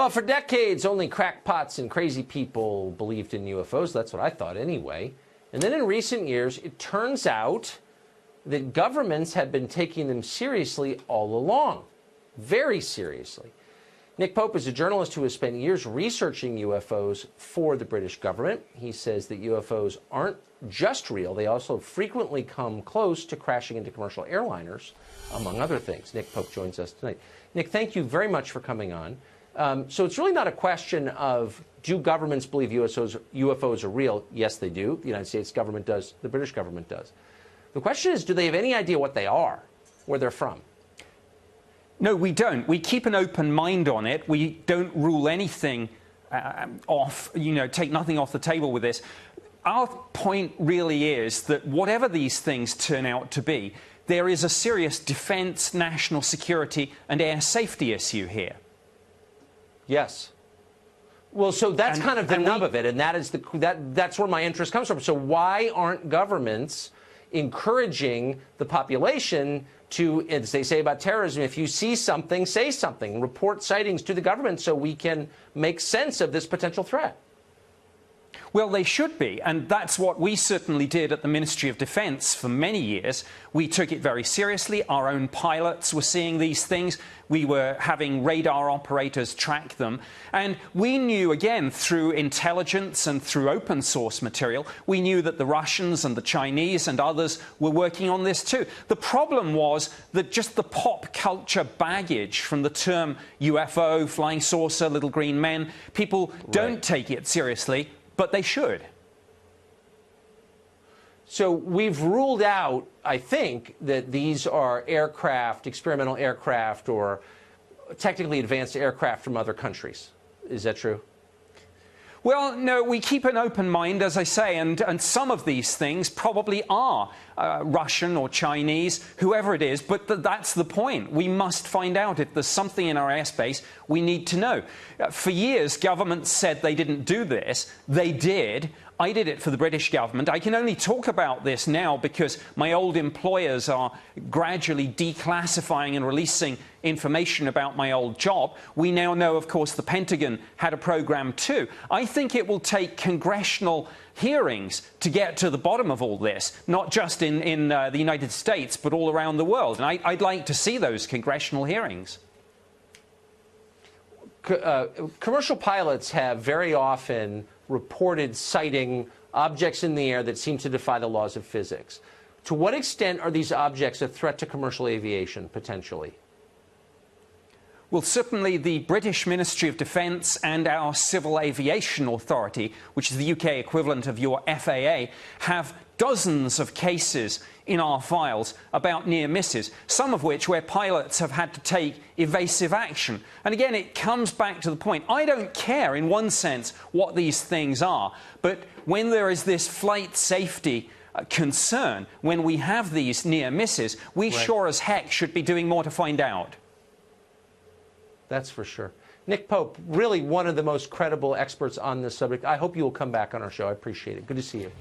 Well, for decades, only crackpots and crazy people believed in UFOs. That's what I thought anyway. And then in recent years, it turns out that governments have been taking them seriously all along. Very seriously. Nick Pope is a journalist who has spent years researching UFOs for the British government. He says that UFOs aren't just real. They also frequently come close to crashing into commercial airliners, among other things. Nick Pope joins us tonight. Nick, thank you very much for coming on. So it's really not a question of, do governments believe UFOs are real? Yes, they do. The United States government does. The British government does. The question is, do they have any idea what they are, where they're from? No, we don't. We keep an open mind on it. We don't rule anything off, take nothing off the table with this. Our point really is that whatever these things turn out to be, there is a serious defense, national security and air safety issue here. Yes. Well, so that's kind of the nub of it, and that's where my interest comes from. So why aren't governments encouraging the population to, as they say about terrorism, if you see something, say something, report sightings to the government so we can make sense of this potential threat? Well, they should be, and that's what we certainly did at the Ministry of Defence for many years. We took it very seriously. Our own pilots were seeing these things. We were having radar operators track them. And we knew, again, through intelligence and through open source material, we knew that the Russians and the Chinese and others were working on this too. The problem was that just the pop culture baggage from the term UFO, flying saucer, little green men, people don't take it seriously. But they should. So we've ruled out, I think, that these are aircraft, experimental aircraft, or technically advanced aircraft from other countries. Is that true? Well, no, we keep an open mind, as I say, and some of these things probably are Russian or Chinese, whoever it is, but that's the point. We must find out if there's something in our airspace we need to know. For years, governments said they didn't do this. They did. I did it for the British government. I can only talk about this now because my old employers are gradually declassifying and releasing information about my old job. We now know, of course, the Pentagon had a program too. I think it will take congressional hearings to get to the bottom of all this, not just in the United States, but all around the world. And I'd like to see those congressional hearings. Commercial pilots have very often reported sighting objects in the air that seem to defy the laws of physics. To what extent are these objects a threat to commercial aviation, potentially? Well, certainly the British Ministry of Defence and our Civil Aviation Authority, which is the UK equivalent of your FAA, have dozens of cases in our files about near misses, some of which where pilots have had to take evasive action. And again, it comes back to the point. I don't care, in one sense, what these things are, but when there is this flight safety concern, when we have these near misses, we sure as heck should be doing more to find out. That's for sure. Nick Pope, really one of the most credible experts on this subject. I hope you will come back on our show. I appreciate it. Good to see you.